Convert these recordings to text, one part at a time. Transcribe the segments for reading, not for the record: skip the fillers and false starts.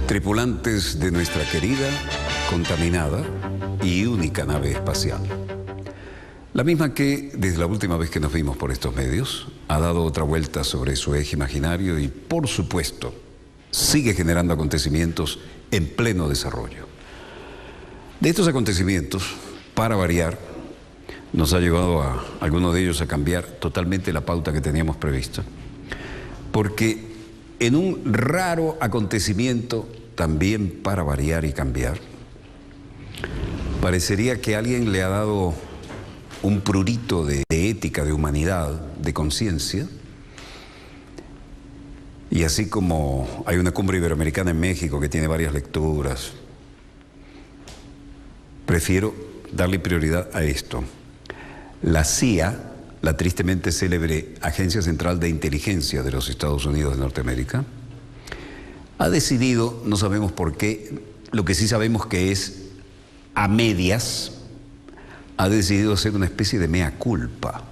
Tripulantes de nuestra querida, contaminada y única nave espacial. La misma que, desde la última vez que nos vimos por estos medios, ha dado otra vuelta sobre su eje imaginario y, por supuesto, sigue generando acontecimientos en pleno desarrollo. De estos acontecimientos, para variar, nos ha llevado a algunos de ellos a cambiar totalmente la pauta que teníamos prevista, porque en un raro acontecimiento, también para variar y cambiar, parecería que alguien le ha dado un prurito de ética, de humanidad, de conciencia, y así como hay una cumbre iberoamericana en México que tiene varias lecturas, prefiero darle prioridad a esto. La CIA, la tristemente célebre Agencia Central de Inteligencia de los Estados Unidos de Norteamérica, ha decidido, no sabemos por qué, lo que sí sabemos que es a medias, ha decidido hacer una especie de mea culpa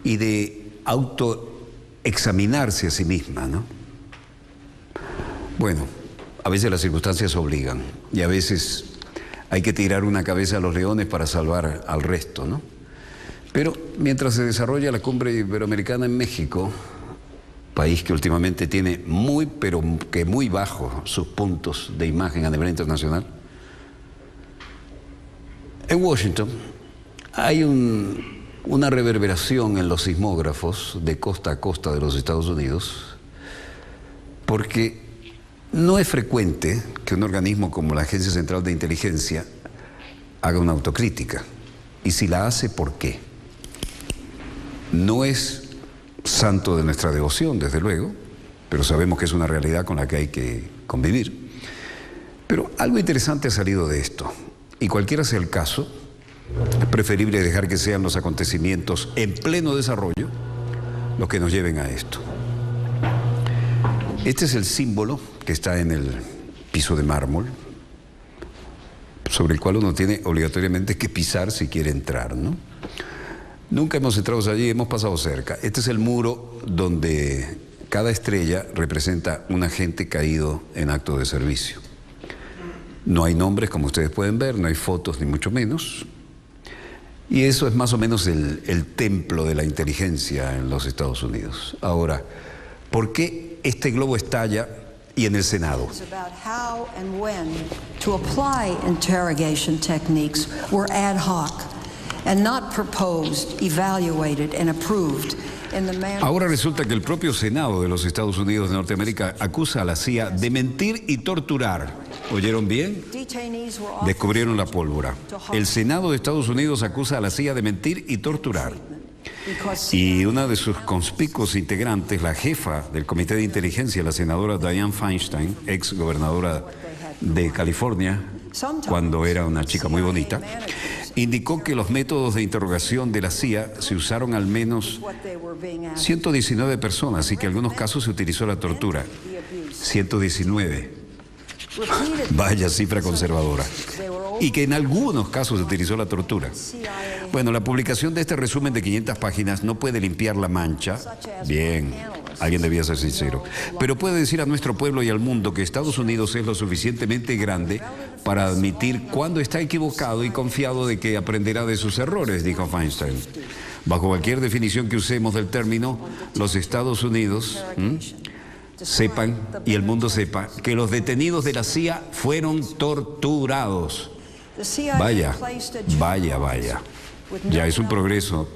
y de autoexaminarse a sí misma, ¿no? Bueno, a veces las circunstancias obligan y a veces hay que tirar una cabeza a los leones para salvar al resto, ¿no? Pero mientras se desarrolla la cumbre iberoamericana en México, país que últimamente tiene pero que muy bajos sus puntos de imagen a nivel internacional, en Washington hay una reverberación en los sismógrafos de costa a costa de los Estados Unidos, porque no es frecuente que un organismo como la Agencia Central de Inteligencia haga una autocrítica. Y si la hace, ¿por qué? No es santo de nuestra devoción, desde luego, pero sabemos que es una realidad con la que hay que convivir. Pero algo interesante ha salido de esto, y cualquiera sea el caso, es preferible dejar que sean los acontecimientos en pleno desarrollo los que nos lleven a esto. Este es el símbolo que está en el piso de mármol, sobre el cual uno tiene obligatoriamente que pisar si quiere entrar, ¿no? Nunca hemos entrado allí, hemos pasado cerca. Este es el muro donde cada estrella representa un agente caído en acto de servicio. No hay nombres, como ustedes pueden ver, no hay fotos, ni mucho menos. Y eso es más o menos el templo de la inteligencia en los Estados Unidos. Ahora, ¿por qué este globo estalla y en el Senado? Ahora resulta que el propio Senado de los Estados Unidos de Norteamérica acusa a la CIA de mentir y torturar. ¿Oyeron bien? Descubrieron la pólvora. El Senado de Estados Unidos acusa a la CIA de mentir y torturar. Y una de sus conspicuos integrantes, la jefa del Comité de Inteligencia, la senadora Dianne Feinstein, ex gobernadora de California, cuando era una chica muy bonita, indicó que los métodos de interrogación de la CIA se usaron al menos 119 personas y que en algunos casos se utilizó la tortura. 119. Vaya cifra conservadora. Y que en algunos casos se utilizó la tortura. Bueno, la publicación de este resumen de 500 páginas no puede limpiar la mancha. Bien, alguien debía ser sincero. Pero puede decir a nuestro pueblo y al mundo que Estados Unidos es lo suficientemente grande para admitir cuando está equivocado y confiado de que aprenderá de sus errores, dijo Feinstein. Bajo cualquier definición que usemos del término, los Estados Unidos sepan y el mundo sepa que los detenidos de la CIA fueron torturados. Vaya, vaya, vaya. Ya es un progreso.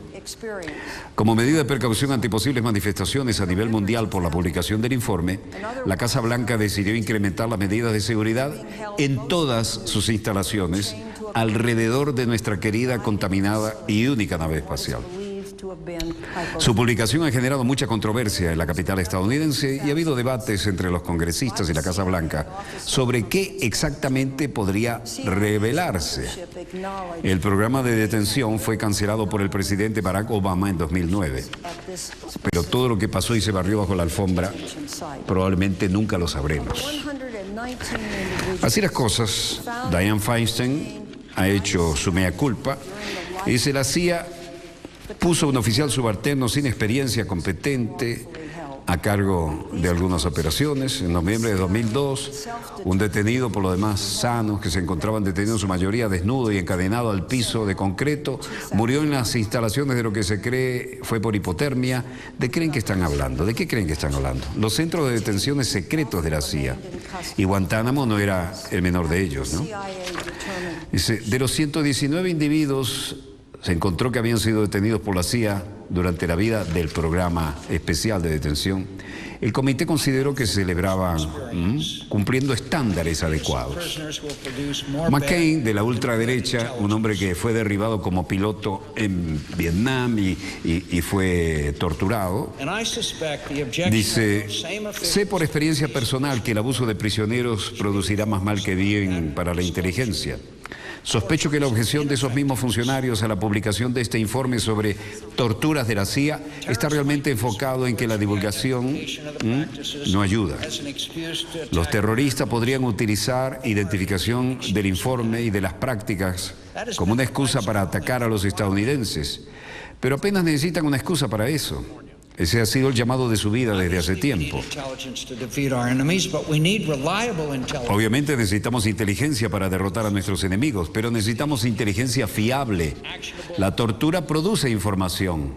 Como medida de precaución ante posibles manifestaciones a nivel mundial por la publicación del informe, la Casa Blanca decidió incrementar las medidas de seguridad en todas sus instalaciones alrededor de nuestra querida, contaminada y única nave espacial. Su publicación ha generado mucha controversia en la capital estadounidense y ha habido debates entre los congresistas y la Casa Blanca sobre qué exactamente podría revelarse. El programa de detención fue cancelado por el presidente Barack Obama en 2009, pero todo lo que pasó y se barrió bajo la alfombra probablemente nunca lo sabremos. Así las cosas, Dianne Feinstein ha hecho su mea culpa y se la CIA puso un oficial subalterno sin experiencia competente a cargo de algunas operaciones. En noviembre de 2002, un detenido, por lo demás sano, que se encontraban detenidos en su mayoría desnudo y encadenado al piso de concreto, murió en las instalaciones de lo que se cree fue por hipotermia. ¿De qué creen que están hablando? ¿De qué creen que están hablando? Los centros de detenciones secretos de la CIA. Y Guantánamo no era el menor de ellos, ¿no? Dice, de los 119 individuos se encontró que habían sido detenidos por la CIA durante la vida del programa especial de detención. El comité consideró que se celebraban cumpliendo estándares adecuados. McCain, de la ultraderecha, un hombre que fue derribado como piloto en Vietnam y fue torturado, dice, sé por experiencia personal que el abuso de prisioneros producirá más mal que bien para la inteligencia. Sospecho que la objeción de esos mismos funcionarios a la publicación de este informe sobre torturas de la CIA está realmente enfocado en que la divulgación no ayuda. Los terroristas podrían utilizar identificación del informe y de las prácticas como una excusa para atacar a los estadounidenses, pero apenas necesitan una excusa para eso. Ese ha sido el llamado de su vida desde hace tiempo. Obviamente necesitamos inteligencia para derrotar a nuestros enemigos, pero necesitamos inteligencia fiable. La tortura produce información,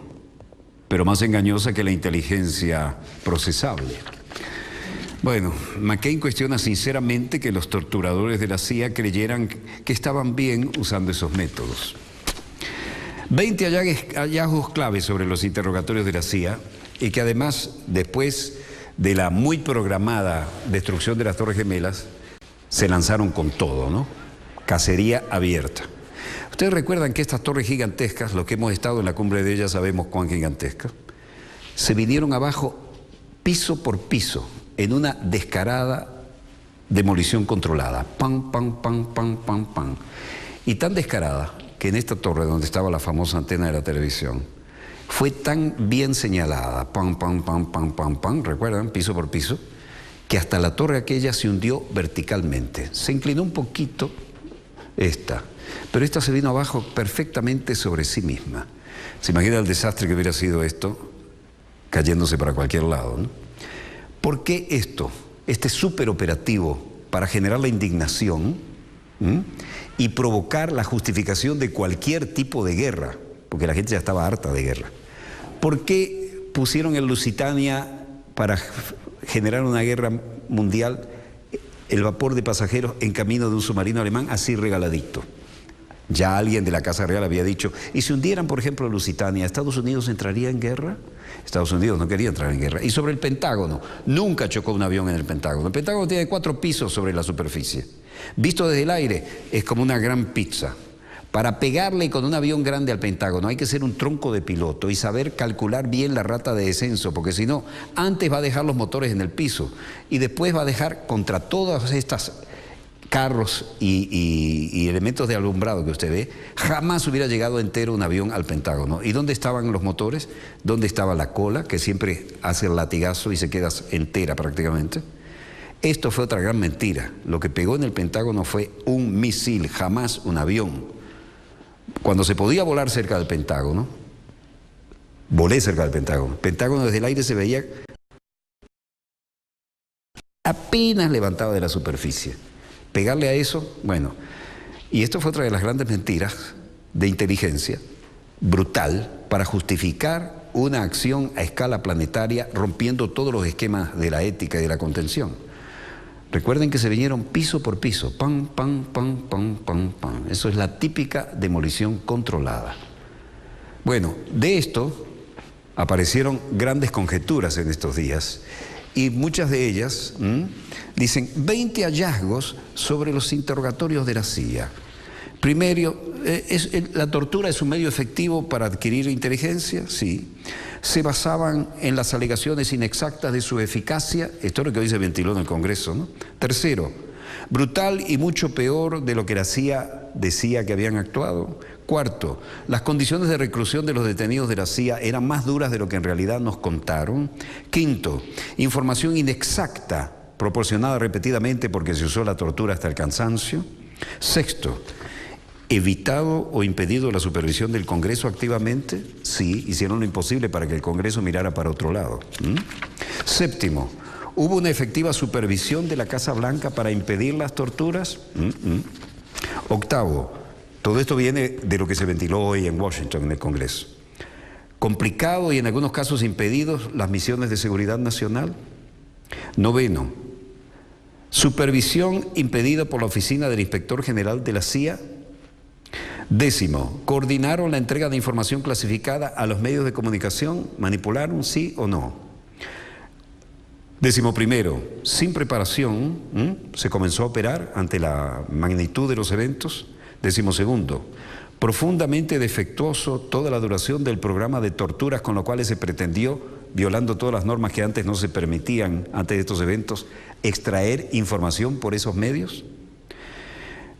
pero más engañosa que la inteligencia procesable. Bueno, McCain cuestiona sinceramente que los torturadores de la CIA creyeran que estaban bien usando esos métodos. 20 hallazgos claves sobre los interrogatorios de la CIA y que además, después de la muy programada destrucción de las Torres Gemelas, se lanzaron con todo, ¿no? Cacería abierta. Ustedes recuerdan que estas torres gigantescas, los que hemos estado en la cumbre de ellas sabemos cuán gigantescas, se vinieron abajo piso por piso en una descarada demolición controlada. Pam, pam, pam, pam, pam, pam. Y tan descarada que en esta torre donde estaba la famosa antena de la televisión, fue tan bien señalada, pam, pam, pam, pam, pam, pam, ¿recuerdan? Piso por piso, que hasta la torre aquella se hundió verticalmente. Se inclinó un poquito esta, pero esta se vino abajo perfectamente sobre sí misma. ¿Se imagina el desastre que hubiera sido esto, cayéndose para cualquier lado, ¿no? ¿Por qué esto, este superoperativo para generar la indignación y provocar la justificación de cualquier tipo de guerra? Porque la gente ya estaba harta de guerra. ¿Por qué pusieron el Lusitania para generar una guerra mundial el vapor de pasajeros en camino de un submarino alemán así regaladito? Ya alguien de la Casa Real había dicho, ¿y si hundieran, por ejemplo, Lusitania, ¿Estados Unidos entraría en guerra? Estados Unidos no quería entrar en guerra. Y sobre el Pentágono, nunca chocó un avión en el Pentágono. El Pentágono tiene 4 pisos sobre la superficie. Visto desde el aire, es como una gran pizza. Para pegarle con un avión grande al Pentágono hay que ser un tronco de piloto y saber calcular bien la rata de descenso, porque si no, antes va a dejar los motores en el piso y después va a dejar contra todas estas carros y elementos de alumbrado que usted ve, jamás hubiera llegado entero un avión al Pentágono. ¿Y dónde estaban los motores? ¿Dónde estaba la cola, que siempre hace el latigazo y se queda entera prácticamente? Esto fue otra gran mentira. Lo que pegó en el Pentágono fue un misil, jamás un avión. Cuando se podía volar cerca del Pentágono, volé cerca del Pentágono. El Pentágono desde el aire se veía apenas levantado de la superficie. Pegarle a eso, bueno, y esto fue otra de las grandes mentiras de inteligencia brutal para justificar una acción a escala planetaria rompiendo todos los esquemas de la ética y de la contención. Recuerden que se vinieron piso por piso, pam, pam, pam, pam, pam, pam. Eso es la típica demolición controlada. Bueno, de esto aparecieron grandes conjeturas en estos días y muchas de ellas dicen 20 hallazgos sobre los interrogatorios de la CIA. Primero, la tortura es un medio efectivo para adquirir inteligencia, sí. Se basaban en las alegaciones inexactas de su eficacia, esto es lo que hoy se ventiló en el Congreso, ¿no? Tercero, brutal y mucho peor de lo que la CIA decía que habían actuado. Cuarto, las condiciones de reclusión de los detenidos de la CIA eran más duras de lo que en realidad nos contaron. Quinto, información inexacta, proporcionada repetidamente porque se usó la tortura hasta el cansancio. Sexto, ¿evitado o impedido la supervisión del Congreso activamente? Sí, hicieron lo imposible para que el Congreso mirara para otro lado. Séptimo, ¿hubo una efectiva supervisión de la Casa Blanca para impedir las torturas? Octavo, todo esto viene de lo que se ventiló hoy en Washington, en el Congreso. ¿Complicado y en algunos casos impedidos las misiones de seguridad nacional? Noveno, ¿supervisión impedida por la oficina del Inspector General de la CIA? Décimo, ¿coordinaron la entrega de información clasificada a los medios de comunicación? ¿Manipularon, sí o no? Décimo primero, sin preparación, se comenzó a operar ante la magnitud de los eventos. Décimo segundo, profundamente defectuoso toda la duración del programa de torturas con lo cual se pretendió, violando todas las normas que antes no se permitían, antes de estos eventos, extraer información por esos medios.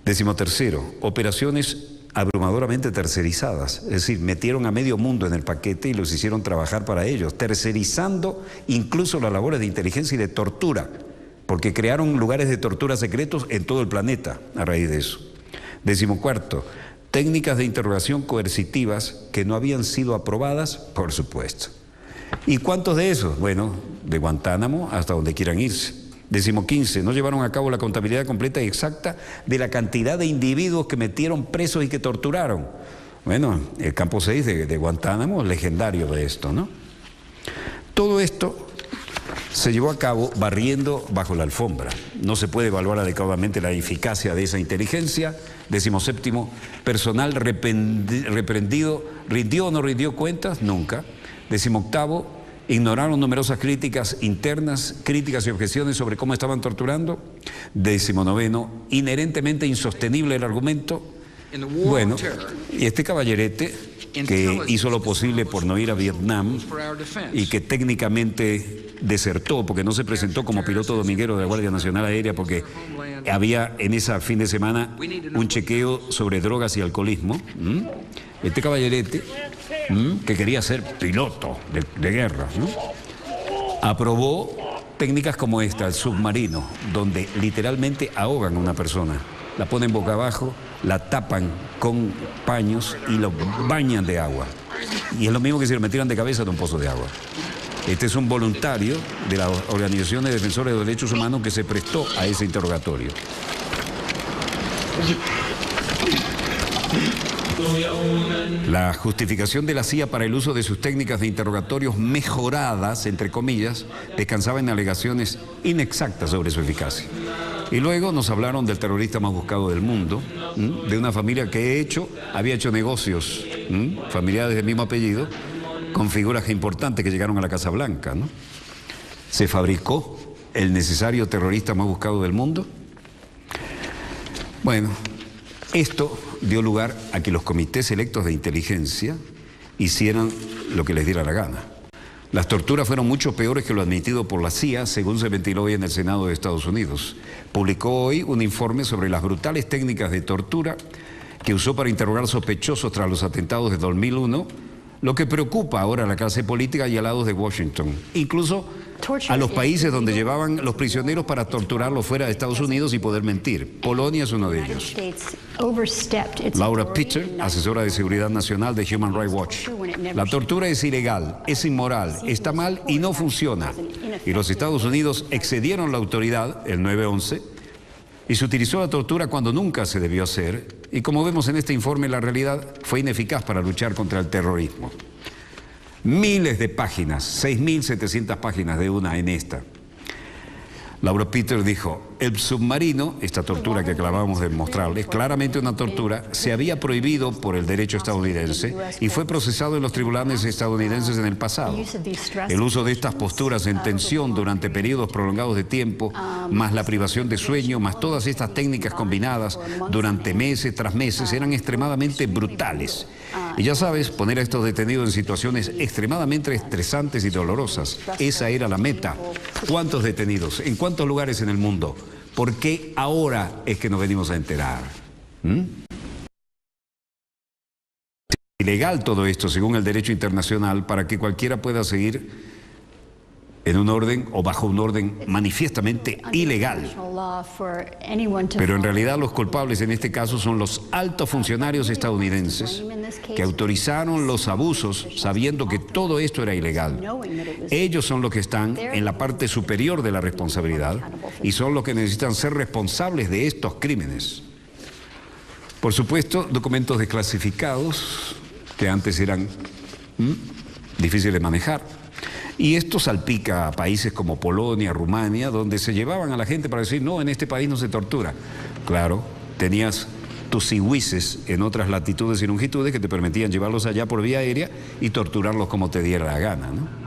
Décimo tercero, operaciones abrumadoramente tercerizadas, es decir, metieron a medio mundo en el paquete y los hicieron trabajar para ellos, tercerizando incluso las labores de inteligencia y de tortura, porque crearon lugares de tortura secretos en todo el planeta a raíz de eso. Décimo cuarto, técnicas de interrogación coercitivas que no habían sido aprobadas, por supuesto. ¿Y cuántos de esos? Bueno, de Guantánamo hasta donde quieran irse. Décimo quince, no llevaron a cabo la contabilidad completa y exacta de la cantidad de individuos que metieron presos y que torturaron. Bueno, el campo 6 de Guantánamo es legendario de esto, ¿no? Todo esto se llevó a cabo barriendo bajo la alfombra. No se puede evaluar adecuadamente la eficacia de esa inteligencia. Décimo séptimo, personal reprendido, ¿rindió o no rindió cuentas? Nunca. Décimo octavo, ignoraron numerosas críticas internas, críticas y objeciones sobre cómo estaban torturando. Décimo noveno, inherentemente insostenible el argumento. Bueno, y este caballerete que hizo lo posible por no ir a Vietnam y que técnicamente desertó porque no se presentó como piloto dominguero de la Guardia Nacional Aérea porque había en ese fin de semana un chequeo sobre drogas y alcoholismo. Este caballerete que quería ser piloto de guerra, ¿no? Aprobó técnicas como esta, el submarino, donde literalmente ahogan a una persona, la ponen boca abajo, la tapan con paños y lo bañan de agua. Y es lo mismo que si lo metieran de cabeza en un pozo de agua. Este es un voluntario de la Organización de Defensores de Derechos Humanos que se prestó a ese interrogatorio. La justificación de la CIA para el uso de sus técnicas de interrogatorios mejoradas, entre comillas, descansaba en alegaciones inexactas sobre su eficacia. Y luego nos hablaron del terrorista más buscado del mundo, de una familia que había hecho negocios, familiares del mismo apellido, con figuras importantes que llegaron a la Casa Blanca, ¿no? Se fabricó el necesario terrorista más buscado del mundo. Bueno, esto dio lugar a que los comités electos de inteligencia hicieran lo que les diera la gana. Las torturas fueron mucho peores que lo admitido por la CIA, según se ventiló hoy en el Senado de Estados Unidos. Publicó hoy un informe sobre las brutales técnicas de tortura que usó para interrogar sospechosos tras los atentados de 2001, lo que preocupa ahora a la clase política y alados de Washington, incluso a los países donde llevaban los prisioneros para torturarlos fuera de Estados Unidos y poder mentir. Polonia es uno de ellos. Laura Peter, asesora de Seguridad Nacional de Human Rights Watch. La tortura es ilegal, es inmoral, está mal y no funciona. Y los Estados Unidos excedieron la autoridad, el 9/11, y se utilizó la tortura cuando nunca se debió hacer. Y como vemos en este informe, la realidad fue ineficaz para luchar contra el terrorismo. Miles de páginas, 6.700 páginas de una en esta. Laura Peter dijo, el submarino, esta tortura que acabamos de mostrarles, claramente una tortura, se había prohibido por el derecho estadounidense y fue procesado en los tribunales estadounidenses en el pasado. El uso de estas posturas en tensión durante periodos prolongados de tiempo, más la privación de sueño, más todas estas técnicas combinadas durante meses tras meses, eran extremadamente brutales. Y ya sabes, poner a estos detenidos en situaciones extremadamente estresantes y dolorosas. Esa era la meta. ¿Cuántos detenidos? ¿En cuántos lugares en el mundo? ¿Por qué ahora es que nos venimos a enterar? Ilegal todo esto, según el derecho internacional, para que cualquiera pueda seguir en un orden o bajo un orden manifiestamente ilegal. Pero en realidad los culpables en este caso son los altos funcionarios estadounidenses que autorizaron los abusos sabiendo que todo esto era ilegal. Ellos son los que están en la parte superior de la responsabilidad y son los que necesitan ser responsables de estos crímenes. Por supuesto, documentos desclasificados que antes eran difíciles de manejar. Y esto salpica a países como Polonia, Rumania, donde se llevaban a la gente para decir, no, en este país no se tortura. Claro, tenías tus sihuices en otras latitudes y longitudes que te permitían llevarlos allá por vía aérea y torturarlos como te diera la gana, ¿no?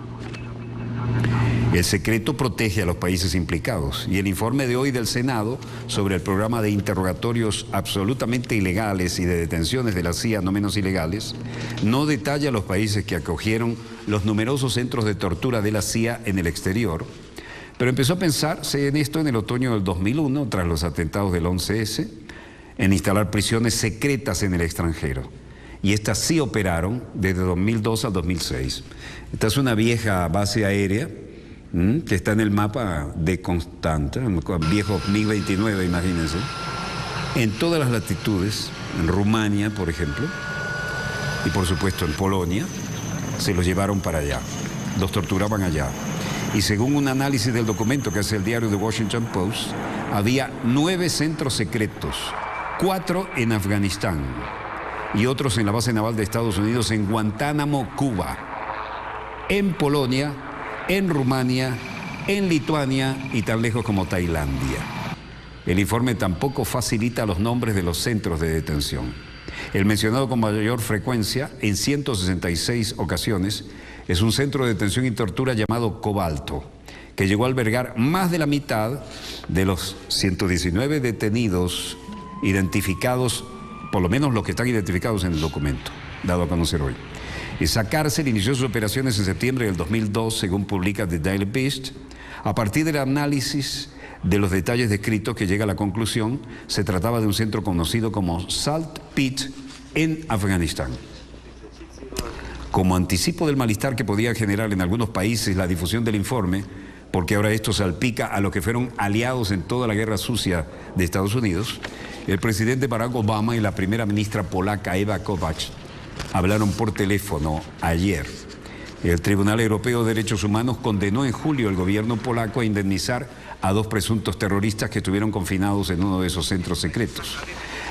El secreto protege a los países implicados y el informe de hoy del Senado sobre el programa de interrogatorios absolutamente ilegales y de detenciones de la CIA no menos ilegales no detalla a los países que acogieron los numerosos centros de tortura de la CIA en el exterior, pero empezó a pensarse en esto en el otoño del 2001 tras los atentados del 11S, en instalar prisiones secretas en el extranjero. Y estas sí operaron desde 2002 al 2006. Esta es una vieja base aérea que está en el mapa de Constanta, un viejo MiG-29, imagínense, en todas las latitudes, en Rumania, por ejemplo, y por supuesto en Polonia, se los llevaron para allá, los torturaban allá. Y según un análisis del documento que hace el diario The Washington Post, había 9 centros secretos, 4 en Afganistán y otros en la base naval de Estados Unidos en Guantánamo, Cuba, en Polonia, en Rumania, en Lituania y tan lejos como Tailandia. El informe tampoco facilita los nombres de los centros de detención. El mencionado con mayor frecuencia, en 166 ocasiones, es un centro de detención y tortura llamado Cobalto, que llegó a albergar más de la mitad de los 119 detenidos identificados, por lo menos los que están identificados en el documento, dado a conocer hoy. Esa cárcel inició sus operaciones en septiembre del 2002, según publica The Daily Beast. A partir del análisis de los detalles descritos que llega a la conclusión, se trataba de un centro conocido como Salt Pit en Afganistán. Como anticipo del malestar que podía generar en algunos países la difusión del informe, porque ahora esto salpica a los que fueron aliados en toda la guerra sucia de Estados Unidos, el presidente Barack Obama y la primera ministra polaca Ewa Kopacz hablaron por teléfono ayer. El Tribunal Europeo de Derechos Humanos condenó en julio al gobierno polaco a indemnizar a 2 presuntos terroristas que estuvieron confinados en uno de esos centros secretos.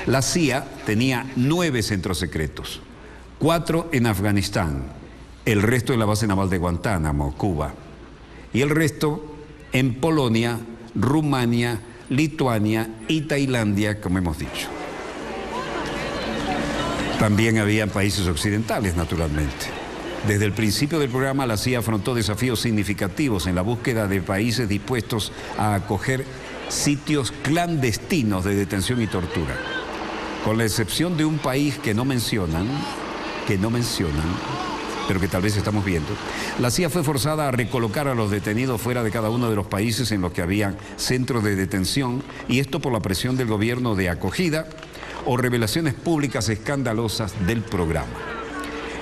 La CIA tenía 9 centros secretos, 4 en Afganistán, el resto en la base naval de Guantánamo, Cuba, y el resto en Polonia, Rumania, Lituania y Tailandia, como hemos dicho. También había países occidentales, naturalmente. Desde el principio del programa, la CIA afrontó desafíos significativos en la búsqueda de países dispuestos a acoger sitios clandestinos de detención y tortura. Con la excepción de un país que no mencionan, pero que tal vez estamos viendo, la CIA fue forzada a recolocar a los detenidos fuera de cada uno de los países en los que había centros de detención, y esto por la presión del gobierno de acogida o revelaciones públicas escandalosas del programa.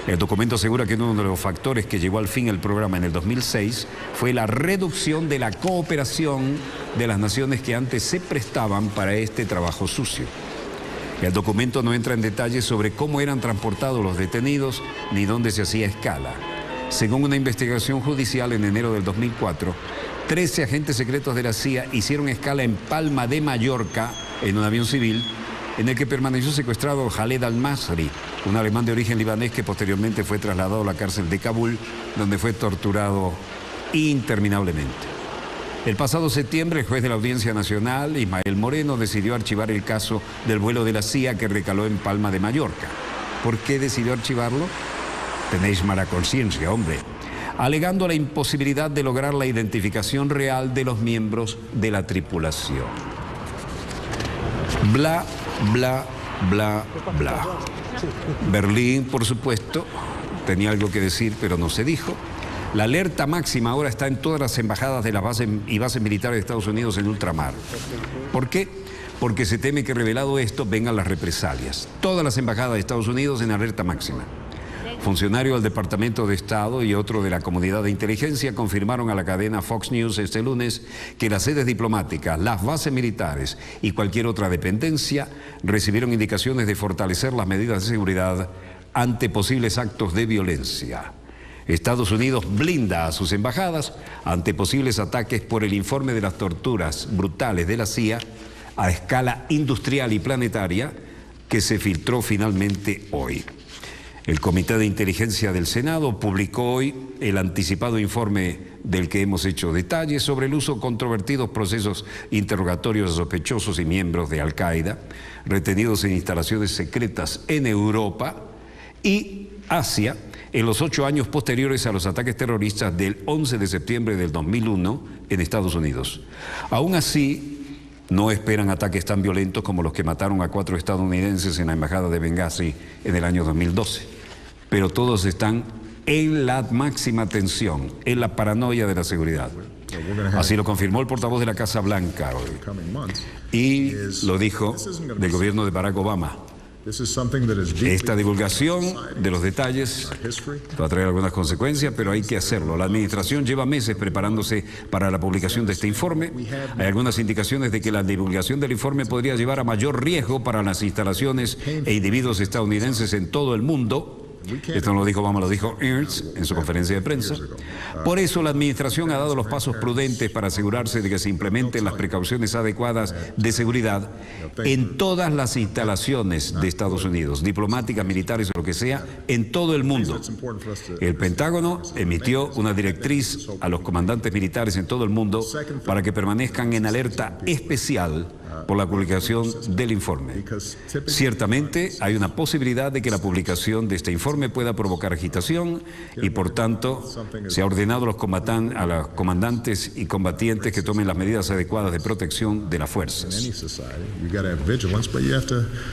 El documento asegura que uno de los factores que llevó al fin el programa en el 2006 fue la reducción de la cooperación de las naciones que antes se prestaban para este trabajo sucio. El documento no entra en detalles sobre cómo eran transportados los detenidos ni dónde se hacía escala. Según una investigación judicial en enero del 2004, 13 agentes secretos de la CIA hicieron escala en Palma de Mallorca en un avión civil en el que permaneció secuestrado Khaled al-Masri, un alemán de origen libanés que posteriormente fue trasladado a la cárcel de Kabul, donde fue torturado interminablemente. El pasado septiembre, el juez de la Audiencia Nacional, Ismael Moreno, decidió archivar el caso del vuelo de la CIA que recaló en Palma de Mallorca. ¿Por qué decidió archivarlo? Tenéis mala conciencia, hombre. Alegando la imposibilidad de lograr la identificación real de los miembros de la tripulación. Bla, bla, bla, bla. Berlín, por supuesto, tenía algo que decir, pero no se dijo. La alerta máxima ahora está en todas las embajadas de las bases y bases militares de Estados Unidos en ultramar. ¿Por qué? Porque se teme que, revelado esto, vengan las represalias. Todas las embajadas de Estados Unidos en alerta máxima. Funcionarios del Departamento de Estado y otro de la comunidad de inteligencia confirmaron a la cadena Fox News este lunes que las sedes diplomáticas, las bases militares y cualquier otra dependencia recibieron indicaciones de fortalecer las medidas de seguridad ante posibles actos de violencia. Estados Unidos blinda a sus embajadas ante posibles ataques por el informe de las torturas brutales de la CIA a escala industrial y planetaria que se filtró finalmente hoy. El Comité de Inteligencia del Senado publicó hoy el anticipado informe del que hemos hecho detalles sobre el uso de controvertidos procesos interrogatorios de sospechosos y miembros de Al-Qaeda retenidos en instalaciones secretas en Europa y Asia en los 8 años posteriores a los ataques terroristas del 11 de septiembre del 2001 en Estados Unidos. Aún así, no esperan ataques tan violentos como los que mataron a 4 estadounidenses en la embajada de Benghazi en el año 2012. Pero todos están en la máxima tensión, en la paranoia de la seguridad. Así lo confirmó el portavoz de la Casa Blanca hoy. Y lo dijo del gobierno de Barack Obama. Esta divulgación de los detalles va a traer algunas consecuencias, pero hay que hacerlo. La administración lleva meses preparándose para la publicación de este informe. Hay algunas indicaciones de que la divulgación del informe podría llevar a mayor riesgo para las instalaciones e individuos estadounidenses en todo el mundo. Esto no lo dijo Obama, lo dijo Ernst en su conferencia de prensa. Por eso la administración ha dado los pasos prudentes para asegurarse de que se implementen las precauciones adecuadas de seguridad en todas las instalaciones de Estados Unidos, diplomáticas, militares o lo que sea, en todo el mundo. El Pentágono emitió una directriz a los comandantes militares en todo el mundo para que permanezcan en alerta especial por la publicación del informe. Ciertamente hay una posibilidad de que la publicación de este informe pueda provocar agitación y por tanto se ha ordenado a los comandantes y combatientes que tomen las medidas adecuadas de protección de las fuerzas.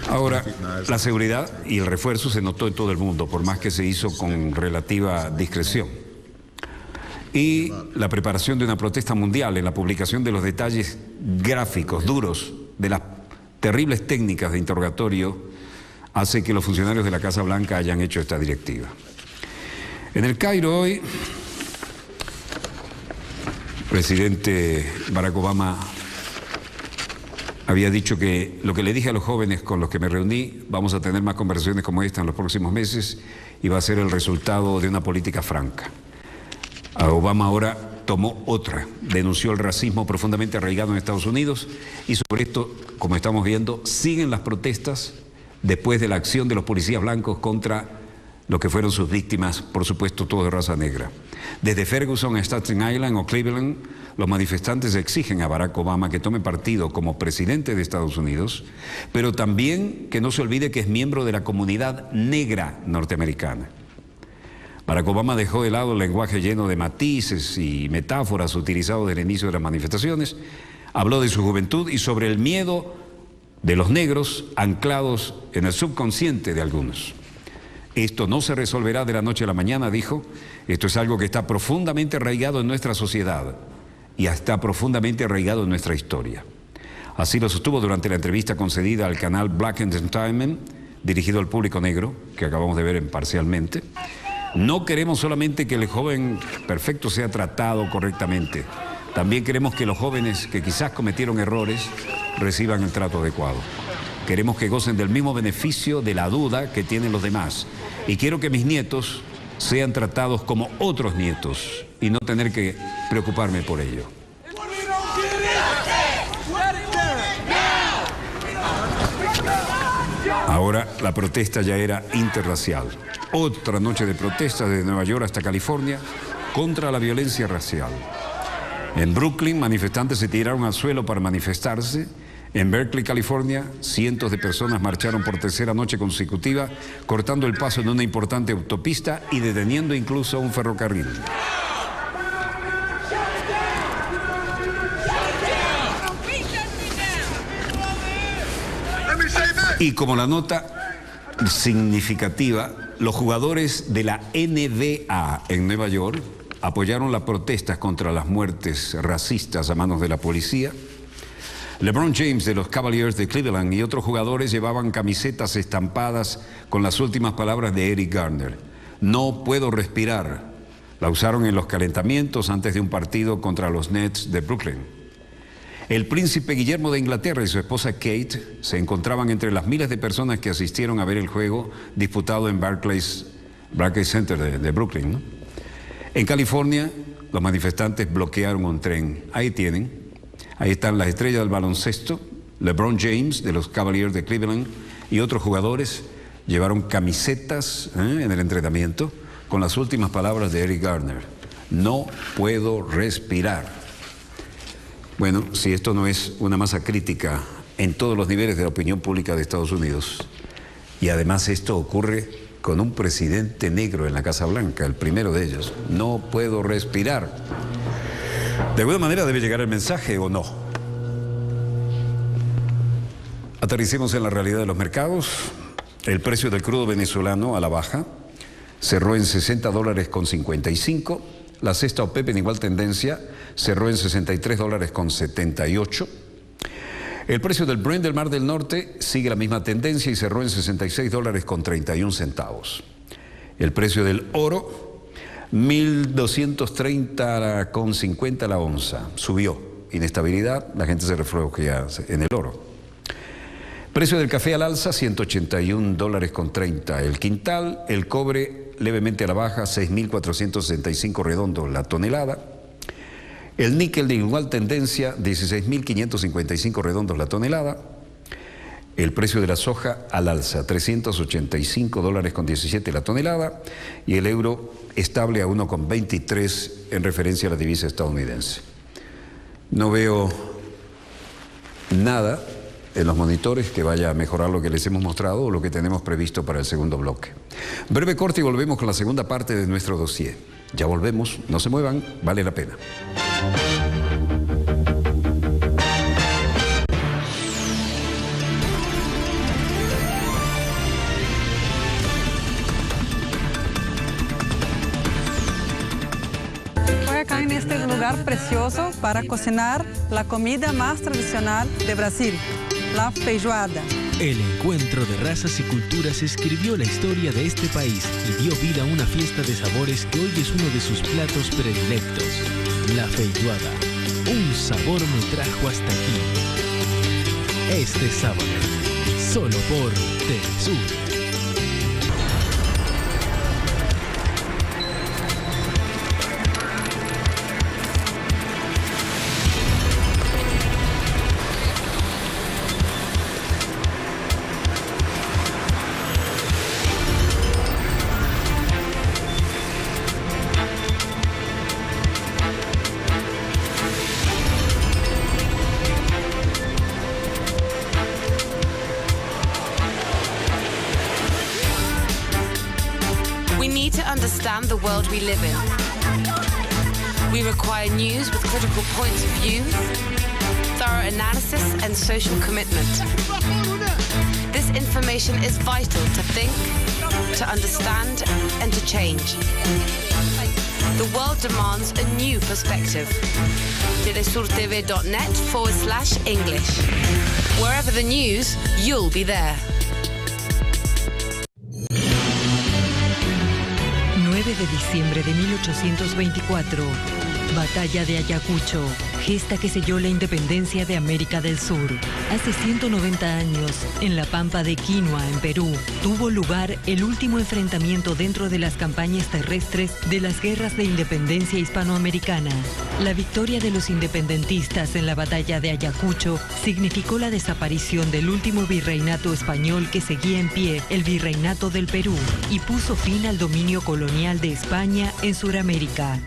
Ahora, la seguridad y el refuerzo se notó en todo el mundo, por más que se hizo con relativa discreción. Y la preparación de una protesta mundial en la publicación de los detalles gráficos, duros, de las terribles técnicas de interrogatorio, hace que los funcionarios de la Casa Blanca hayan hecho esta directiva. En el Cairo hoy, el presidente Barack Obama había dicho que lo que le dije a los jóvenes con los que me reuní, vamos a tener más conversaciones como esta en los próximos meses y va a ser el resultado de una política franca. Obama ahora tomó otra, denunció el racismo profundamente arraigado en Estados Unidos y sobre esto, como estamos viendo, siguen las protestas después de la acción de los policías blancos contra lo que fueron sus víctimas, por supuesto, todos de raza negra. Desde Ferguson a Staten Island o Cleveland, los manifestantes exigen a Barack Obama que tome partido como presidente de Estados Unidos, pero también que no se olvide que es miembro de la comunidad negra norteamericana. Barack Obama dejó de lado el lenguaje lleno de matices y metáforas utilizados desde el inicio de las manifestaciones, habló de su juventud y sobre el miedo de los negros anclados en el subconsciente de algunos. Esto no se resolverá de la noche a la mañana, dijo. Esto es algo que está profundamente arraigado en nuestra sociedad y está profundamente arraigado en nuestra historia. Así lo sostuvo durante la entrevista concedida al canal Black Entertainment, dirigido al público negro, que acabamos de ver parcialmente. No queremos solamente que el joven perfecto sea tratado correctamente. También queremos que los jóvenes que quizás cometieron errores reciban el trato adecuado. Queremos que gocen del mismo beneficio de la duda que tienen los demás. Y quiero que mis nietos sean tratados como otros nietos y no tener que preocuparme por ello. Ahora la protesta ya era interracial. Otra noche de protestas desde Nueva York hasta California contra la violencia racial. En Brooklyn, manifestantes se tiraron al suelo para manifestarse. En Berkeley, California, cientos de personas marcharon por tercera noche consecutiva, cortando el paso en una importante autopista y deteniendo incluso un ferrocarril. Y como la nota significativa, los jugadores de la NBA en Nueva York apoyaron las protestas contra las muertes racistas a manos de la policía. LeBron James de los Cavaliers de Cleveland y otros jugadores llevaban camisetas estampadas con las últimas palabras de Eric Garner. No puedo respirar. La usaron en los calentamientos antes de un partido contra los Nets de Brooklyn. El príncipe Guillermo de Inglaterra y su esposa Kate se encontraban entre las miles de personas que asistieron a ver el juego disputado en Barclays Center de Brooklyn, ¿no? En California, los manifestantes bloquearon un tren. Ahí tienen. Ahí están las estrellas del baloncesto. LeBron James, de los Cavaliers de Cleveland, y otros jugadores llevaron camisetas en el entrenamiento con las últimas palabras de Eric Garner. No puedo respirar. Bueno, si esto no es una masa crítica en todos los niveles de la opinión pública de Estados Unidos, y además esto ocurre con un presidente negro en la Casa Blanca, el primero de ellos. No puedo respirar. De alguna manera debe llegar el mensaje, ¿o no? Aterricemos en la realidad de los mercados. El precio del crudo venezolano a la baja cerró en $60.55. La cesta OPEP en igual tendencia cerró en $63.78. El precio del Brent del Mar del Norte sigue la misma tendencia y cerró en $66.31. El precio del oro, $1.230.50 la onza. Subió. Inestabilidad, la gente se refugia en el oro. Precio del café al alza, $181.30 el quintal. El cobre levemente a la baja, 6.465 redondos la tonelada. El níquel de igual tendencia, 16.555 redondos la tonelada. El precio de la soja al alza, $385.17 la tonelada. Y el euro estable a 1,23 en referencia a la divisa estadounidense. No veo nada en los monitores que vaya a mejorar lo que les hemos mostrado o lo que tenemos previsto para el segundo bloque. Breve corte y volvemos con la segunda parte de nuestro dossier. Ya volvemos, no se muevan, vale la pena. Estoy acá en este lugar precioso para cocinar la comida más tradicional de Brasil, la feijoada. El encuentro de razas y culturas escribió la historia de este país y dio vida a una fiesta de sabores que hoy es uno de sus platos predilectos, la feijoada. Un sabor me trajo hasta aquí. Este sábado, solo por Telesur. Understand the world we live in. We require news with critical points of view, thorough analysis and social commitment. This information is vital to think, to understand and to change. The world demands a new perspective. telesurtv.net/English. Wherever the news, you'll be there. 9 de diciembre de 1824, Batalla de Ayacucho, gesta que selló la independencia de América del Sur. Hace 190 años, en la Pampa de Quinua, en Perú, tuvo lugar el último enfrentamiento dentro de las campañas terrestres de las guerras de independencia hispanoamericana. La victoria de los independentistas en la Batalla de Ayacucho significó la desaparición del último virreinato español que seguía en pie, el Virreinato del Perú, y puso fin al dominio colonial de España en Sudamérica.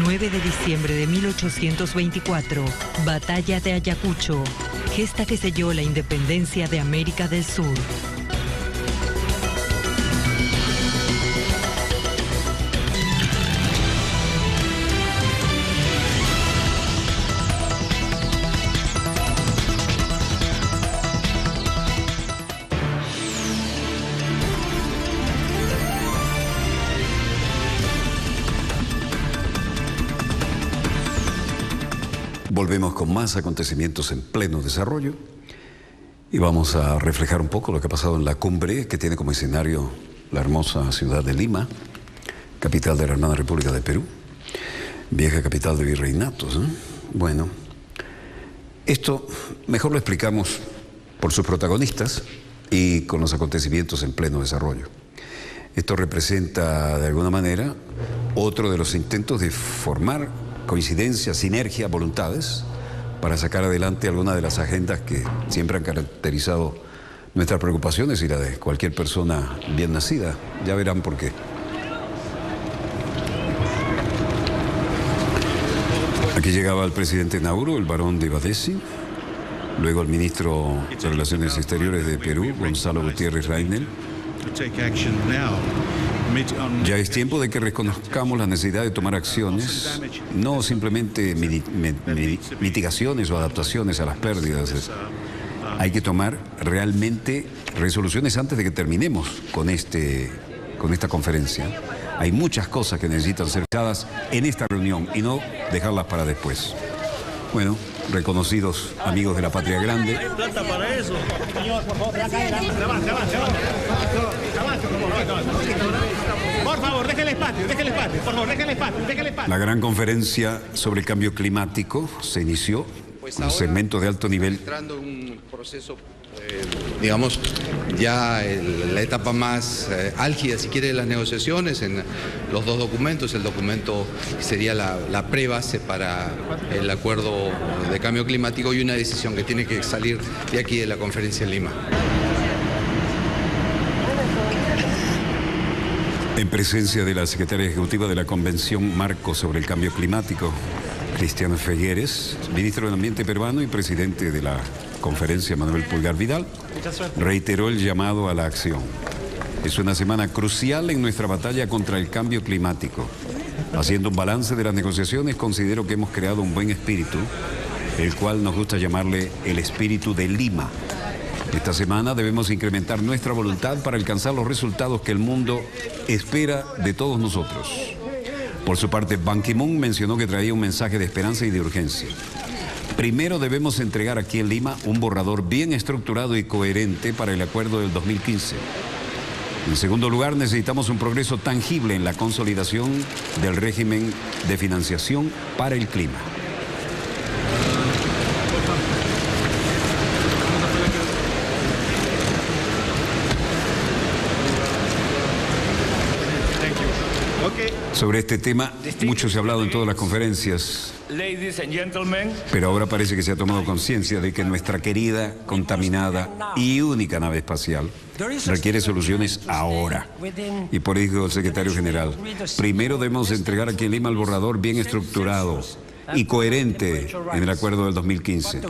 9 de diciembre de 1824, Batalla de Ayacucho, gesta que selló la independencia de América del Sur. Volvemos con más acontecimientos en pleno desarrollo y vamos a reflejar un poco lo que ha pasado en la cumbre que tiene como escenario la hermosa ciudad de Lima. capital de la hermana República de Perú, vieja capital de virreinatos, ¿eh? Bueno, esto mejor lo explicamos por sus protagonistas y con los acontecimientos en pleno desarrollo. Esto representa, de alguna manera, otro de los intentos de formar coincidencias, sinergia, voluntades para sacar adelante algunas de las agendas que siempre han caracterizado nuestras preocupaciones y la de cualquier persona bien nacida. Ya verán por qué. Aquí llegaba el presidente Nauru, el barón de Badesi, luego el ministro de Relaciones Exteriores de Perú, Gonzalo Gutiérrez Reinel. Ya es tiempo de que reconozcamos la necesidad de tomar acciones, no simplemente mitigaciones o adaptaciones a las pérdidas. Hay que tomar realmente resoluciones antes de que terminemos con esta conferencia. Hay muchas cosas que necesitan ser dadas en esta reunión y no dejarlas para después. Bueno, reconocidos amigos de la Patria Grande. ¿Hay plata para eso? Por favor, déjenle espacio, por favor, déjenle espacio. La gran conferencia sobre el cambio climático se inició, un segmento de alto nivel. Entrando en un proceso, digamos, ya la etapa más álgida, si quiere, de las negociaciones en los dos documentos. El documento sería la prebase para el acuerdo de cambio climático y una decisión que tiene que salir de aquí de la conferencia en Lima. En presencia de la secretaria ejecutiva de la Convención Marco sobre el Cambio Climático, Cristiano Figueres, ministro del Ambiente peruano y presidente de la conferencia, Manuel Pulgar Vidal, reiteró el llamado a la acción. Es una semana crucial en nuestra batalla contra el cambio climático. Haciendo un balance de las negociaciones, considero que hemos creado un buen espíritu, el cual nos gusta llamarle el espíritu de Lima. Esta semana debemos incrementar nuestra voluntad para alcanzar los resultados que el mundo espera de todos nosotros. Por su parte, Ban Ki-moon mencionó que traía un mensaje de esperanza y de urgencia. Primero debemos entregar aquí en Lima un borrador bien estructurado y coherente para el acuerdo del 2015. En segundo lugar, necesitamos un progreso tangible en la consolidación del régimen de financiación para el clima. Sobre este tema, mucho se ha hablado en todas las conferencias, pero ahora parece que se ha tomado conciencia de que nuestra querida, contaminada y única nave espacial requiere soluciones ahora. Y por eso dijo el secretario general, primero debemos entregar aquí en Lima el borrador bien estructurado y coherente en el acuerdo del 2015.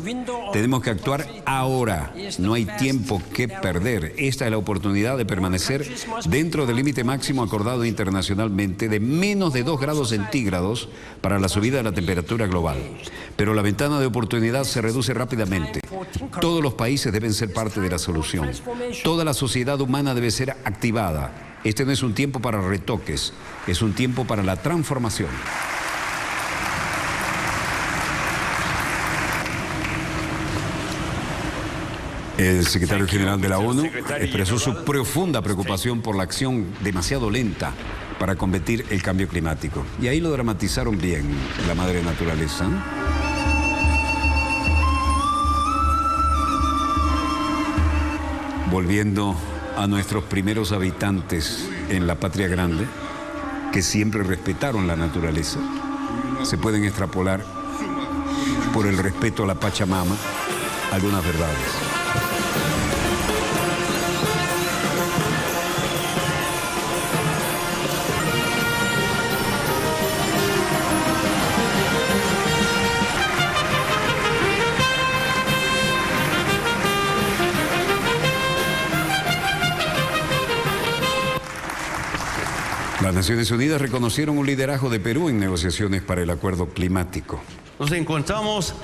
Tenemos que actuar ahora, no hay tiempo que perder. Esta es la oportunidad de permanecer dentro del límite máximo acordado internacionalmente de menos de 2 grados centígrados para la subida de la temperatura global. Pero la ventana de oportunidad se reduce rápidamente. Todos los países deben ser parte de la solución. Toda la sociedad humana debe ser activada. Este no es un tiempo para retoques, es un tiempo para la transformación. El secretario general de la ONU expresó su profunda preocupación por la acción demasiado lenta para combatir el cambio climático. Y ahí lo dramatizaron bien, la madre naturaleza. Volviendo a nuestros primeros habitantes en la Patria Grande, que siempre respetaron la naturaleza, se pueden extrapolar por el respeto a la Pachamama algunas verdades. Las Naciones Unidas reconocieron un liderazgo de Perú en negociaciones para el acuerdo climático. Nos encontramos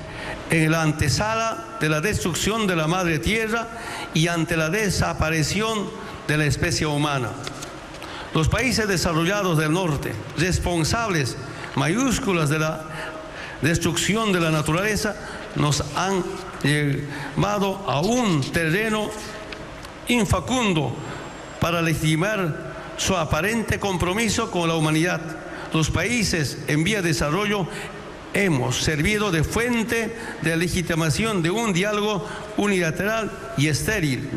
en la antesala de la destrucción de la madre tierra y ante la desaparición de la especie humana. Los países desarrollados del norte, responsables mayúsculas de la destrucción de la naturaleza, nos han llevado a un terreno infacundo para legitimar su aparente compromiso con la humanidad. Los países en vía de desarrollo hemos servido de fuente de legitimación de un diálogo unilateral y estéril.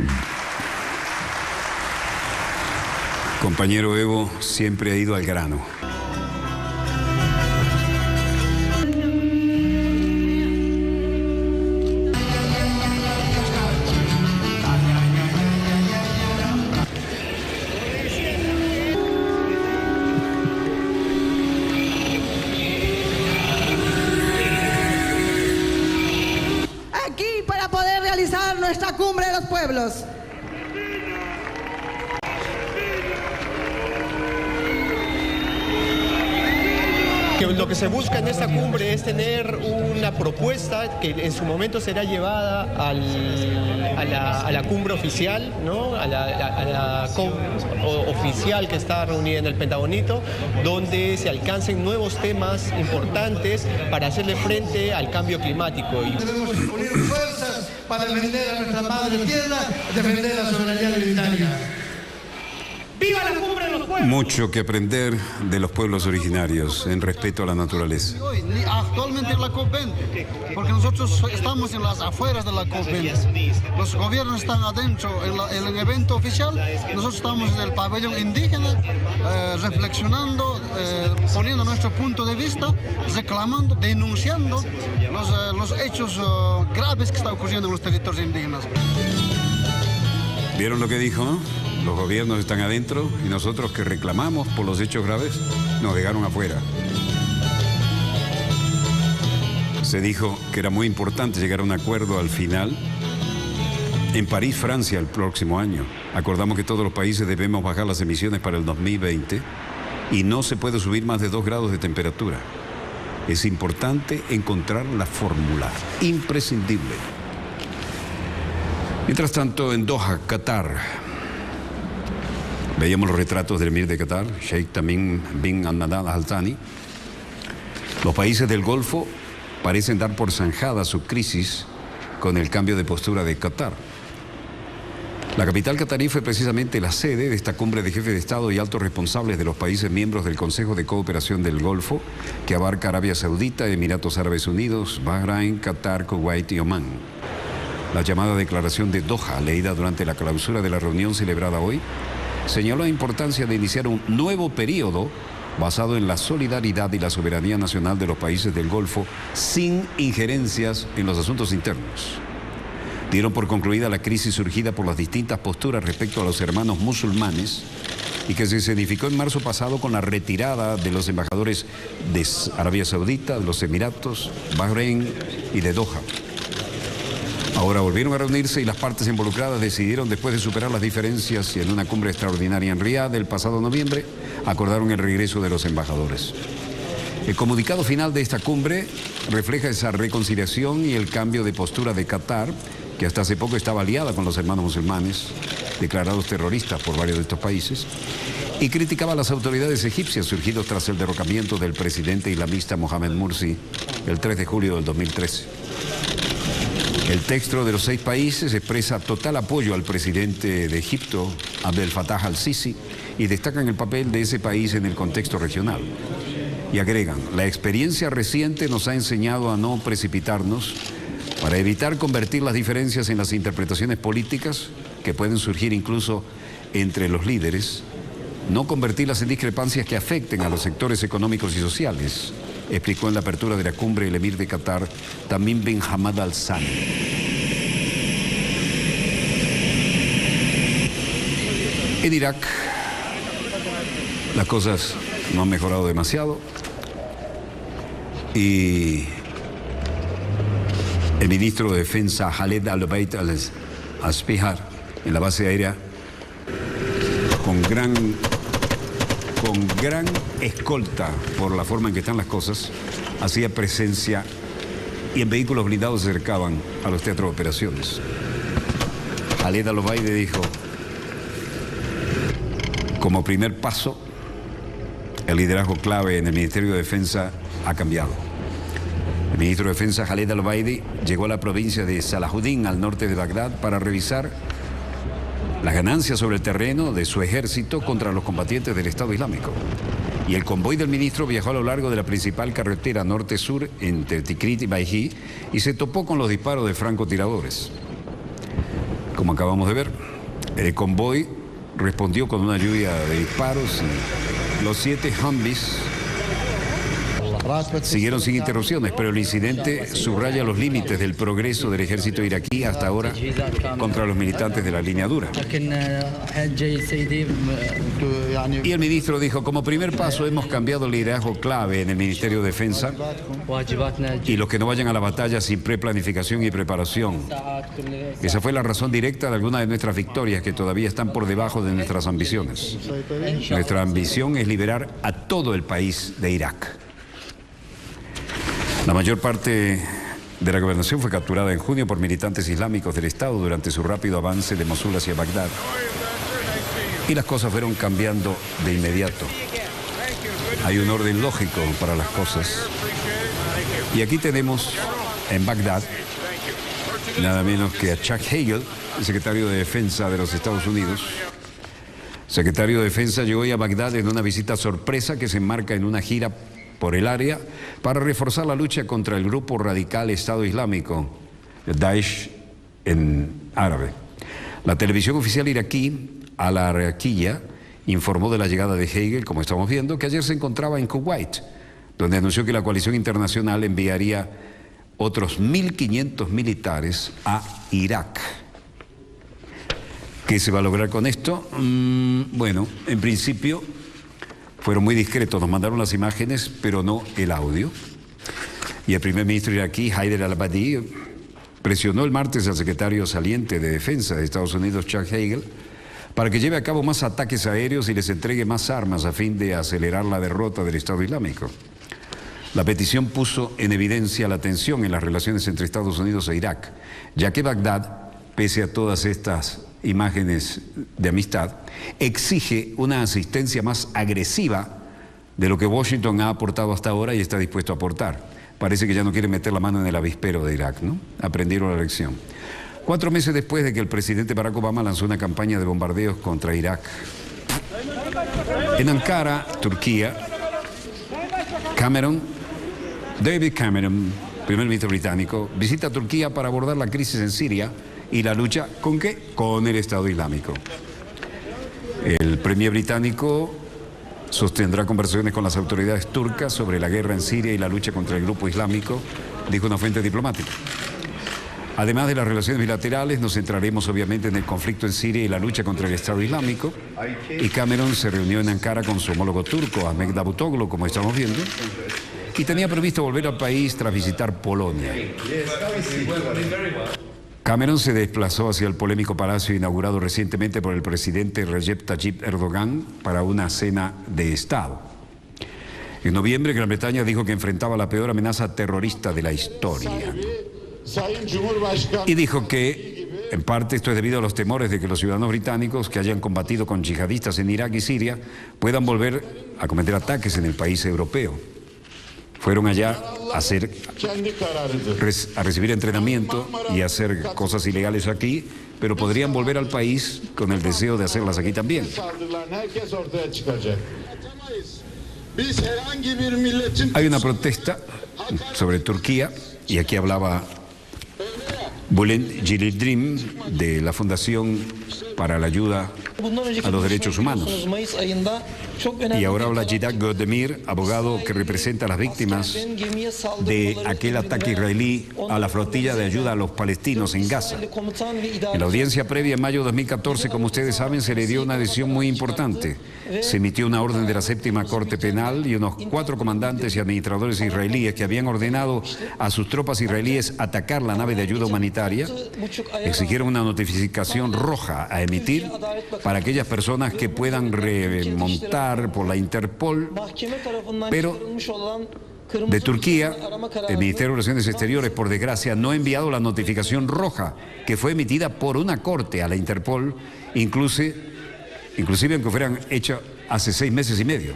Compañero Evo siempre ha ido al grano. Aquí para poder realizar nuestra cumbre de los pueblos. Lo que se busca en esta cumbre es tener una propuesta que en su momento será llevada a la cumbre oficial, ¿no? a la oficial que está reunida en el Pentagonito, donde se alcancen nuevos temas importantes para hacerle frente al cambio climático. Debemos unir fuerzas para defender a nuestra madre tierra, defender la soberanía alimentaria. ¡Viva la cumbre de los pueblos! Mucho que aprender de los pueblos originarios en respeto a la naturaleza. Actualmente en la COP20, porque nosotros estamos en las afueras de la COP20. Los gobiernos están adentro en el evento oficial, nosotros estamos en el pabellón indígena, reflexionando, poniendo nuestro punto de vista, reclamando, denunciando los hechos graves que están ocurriendo en los territorios indígenas. ¿Vieron lo que dijo, no? Los gobiernos están adentro y nosotros que reclamamos por los hechos graves nos dejaron afuera. Se dijo que era muy importante llegar a un acuerdo al final en París, Francia, el próximo año. Acordamos que todos los países debemos bajar las emisiones para el 2020 y no se puede subir más de 2 grados de temperatura. Es importante encontrar la fórmula, imprescindible. Mientras tanto, en Doha, Qatar, veíamos los retratos del emir de Qatar, Sheikh Tamim bin Hamad Al Thani. Los países del Golfo parecen dar por zanjada su crisis con el cambio de postura de Qatar. La capital catarí fue precisamente la sede de esta cumbre de jefes de Estado y altos responsables de los países miembros del Consejo de Cooperación del Golfo, que abarca Arabia Saudita, Emiratos Árabes Unidos, Bahrein, Qatar, Kuwait y Omán. La llamada declaración de Doha, leída durante la clausura de la reunión celebrada hoy, señaló la importancia de iniciar un nuevo periodo basado en la solidaridad y la soberanía nacional de los países del Golfo sin injerencias en los asuntos internos. Dieron por concluida la crisis surgida por las distintas posturas respecto a los hermanos musulmanes y que se escenificó en marzo pasado con la retirada de los embajadores de Arabia Saudita, de los Emiratos, Bahrein y de Doha. Ahora volvieron a reunirse y las partes involucradas decidieron, después de superar las diferencias y en una cumbre extraordinaria en Riad el pasado noviembre, acordaron el regreso de los embajadores. El comunicado final de esta cumbre refleja esa reconciliación y el cambio de postura de Qatar, que hasta hace poco estaba aliada con los hermanos musulmanes, declarados terroristas por varios de estos países, y criticaba a las autoridades egipcias surgidos tras el derrocamiento del presidente islamista Mohamed Morsi el 3 de julio del 2013. El texto de los 6 países expresa total apoyo al presidente de Egipto, Abdel Fattah al-Sisi, y destacan el papel de ese país en el contexto regional. Y agregan, la experiencia reciente nos ha enseñado a no precipitarnos para evitar convertir las diferencias en las interpretaciones políticas que pueden surgir incluso entre los líderes, no convertirlas en discrepancias que afecten a los sectores económicos y sociales, explicó en la apertura de la cumbre el emir de Qatar, Tamim bin Hamad Al Thani. En Irak, las cosas no han mejorado demasiado y el ministro de Defensa Khaled Al-Obeid Al-Spihar en la base aérea con gran escolta por la forma en que están las cosas, hacía presencia y en vehículos blindados se acercaban a los teatros de operaciones. Khaled Al-Obeid dijo, como primer paso, el liderazgo clave en el Ministerio de Defensa ha cambiado. El ministro de Defensa Khaled Al-Obeid llegó a la provincia de Salahuddin, al norte de Bagdad, para revisar las ganancias sobre el terreno de su ejército contra los combatientes del Estado Islámico. Y el convoy del ministro viajó a lo largo de la principal carretera norte-sur entre Tikrit y Baijí y se topó con los disparos de francotiradores. Como acabamos de ver, el convoy respondió con una lluvia de disparos y los 7 Humvees siguieron sin interrupciones, pero el incidente subraya los límites del progreso del ejército iraquí hasta ahora contra los militantes de la línea dura. Y el ministro dijo, como primer paso hemos cambiado el liderazgo clave en el Ministerio de Defensa y los que no vayan a la batalla sin preplanificación y preparación. Esa fue la razón directa de algunas de nuestras victorias que todavía están por debajo de nuestras ambiciones. Nuestra ambición es liberar a todo el país de Irak. La mayor parte de la gobernación fue capturada en junio por militantes islámicos del Estado durante su rápido avance de Mosul hacia Bagdad. Y las cosas fueron cambiando de inmediato. Hay un orden lógico para las cosas. Y aquí tenemos en Bagdad nada menos que a Chuck Hagel, el secretario de Defensa de los Estados Unidos. El secretario de Defensa llegó hoy a Bagdad en una visita sorpresa que se enmarca en una gira por el área para reforzar la lucha contra el grupo radical Estado Islámico, el Daesh en árabe. La televisión oficial iraquí, Al Araqiya, informó de la llegada de Hagel, como estamos viendo, que ayer se encontraba en Kuwait, donde anunció que la coalición internacional enviaría otros 1.500 militares a Irak. ¿Qué se va a lograr con esto? Bueno, en principio fueron muy discretos, nos mandaron las imágenes, pero no el audio. Y el primer ministro iraquí, Haider al-Abadi, presionó el martes al secretario saliente de Defensa de Estados Unidos, Chuck Hagel, para que lleve a cabo más ataques aéreos y les entregue más armas a fin de acelerar la derrota del Estado Islámico. La petición puso en evidencia la tensión en las relaciones entre Estados Unidos e Irak, ya que Bagdad, pese a todas estas imágenes de amistad, exige una asistencia más agresiva de lo que Washington ha aportado hasta ahora y está dispuesto a aportar. Parece que ya no quieren meter la mano en el avispero de Irak, ¿no? Aprendieron la lección. 4 meses después de que el presidente Barack Obama lanzó una campaña de bombardeos contra Irak. En Ankara, Turquía, David Cameron, primer ministro británico, visita Turquía para abordar la crisis en Siria y la lucha, ¿con qué? Con el Estado Islámico. El premier británico sostendrá conversaciones con las autoridades turcas sobre la guerra en Siria y la lucha contra el grupo islámico, dijo una fuente diplomática. Además de las relaciones bilaterales, nos centraremos obviamente en el conflicto en Siria y la lucha contra el Estado Islámico. Y Cameron se reunió en Ankara con su homólogo turco, Ahmet Davutoglu, como estamos viendo, y tenía previsto volver al país tras visitar Polonia. Cameron se desplazó hacia el polémico palacio inaugurado recientemente por el presidente Recep Tayyip Erdogan para una cena de Estado. En noviembre, Gran Bretaña dijo que enfrentaba la peor amenaza terrorista de la historia. Y dijo que, en parte, esto es debido a los temores de que los ciudadanos británicos que hayan combatido con yihadistas en Irak y Siria puedan volver a cometer ataques en el país europeo. Fueron allá a recibir entrenamiento y a hacer cosas ilegales aquí, pero podrían volver al país con el deseo de hacerlas aquí también. Hay una protesta sobre Turquía, y aquí hablaba Bülent Yıldırım de la Fundación para la Ayuda a los Derechos Humanos. Y ahora habla Cihat Gözdemir, abogado que representa a las víctimas de aquel ataque israelí a la flotilla de ayuda a los palestinos en Gaza. En la audiencia previa en mayo de 2014, como ustedes saben, se le dio una decisión muy importante. Se emitió una orden de la Séptima Corte Penal y unos 4 comandantes y administradores israelíes que habían ordenado a sus tropas israelíes atacar la nave de ayuda humanitaria exigieron una notificación roja a emitir para aquellas personas que puedan remontar por la Interpol, pero de Turquía, el Ministerio de Relaciones Exteriores, por desgracia, no ha enviado la notificación roja que fue emitida por una corte a la Interpol, inclusive aunque fueran hechas hace 6 meses y medio.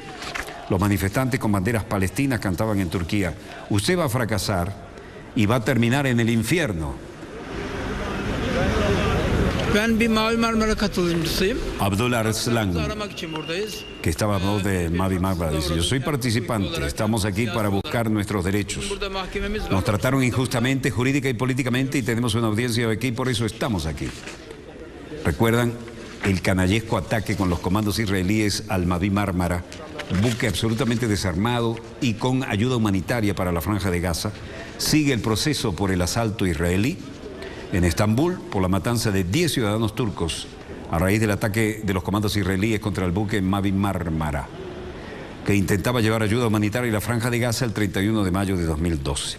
Los manifestantes con banderas palestinas cantaban en Turquía: usted va a fracasar y va a terminar en el infierno. Abdullah Arslan, que estaba a voz de Mavi Marmara, dice: yo soy participante, estamos aquí para buscar nuestros derechos. Nos trataron injustamente, jurídica y políticamente, y tenemos una audiencia aquí, por eso estamos aquí. ¿Recuerdan el canallesco ataque con los comandos israelíes al Mavi Marmara, buque absolutamente desarmado y con ayuda humanitaria para la Franja de Gaza? Sigue el proceso por el asalto israelí en Estambul por la matanza de 10 ciudadanos turcos a raíz del ataque de los comandos israelíes contra el buque Mavi Marmara, que intentaba llevar ayuda humanitaria a la Franja de Gaza el 31 de mayo de 2012.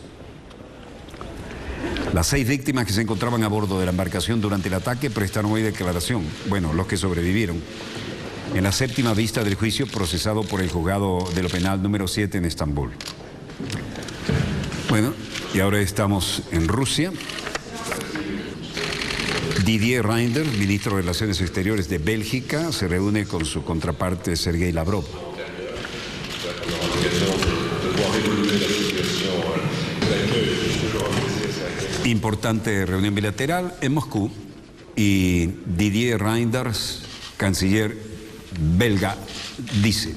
Las 6 víctimas que se encontraban a bordo de la embarcación durante el ataque prestaron hoy declaración, bueno, los que sobrevivieron, en la 7ª vista del juicio procesado por el juzgado de lo penal número 7 en Estambul. Bueno, y ahora estamos en Rusia. Didier Reynders, ministro de Relaciones Exteriores de Bélgica, se reúne con su contraparte Sergei Lavrov. Importante reunión bilateral en Moscú, y Didier Reynders, canciller belga, dice: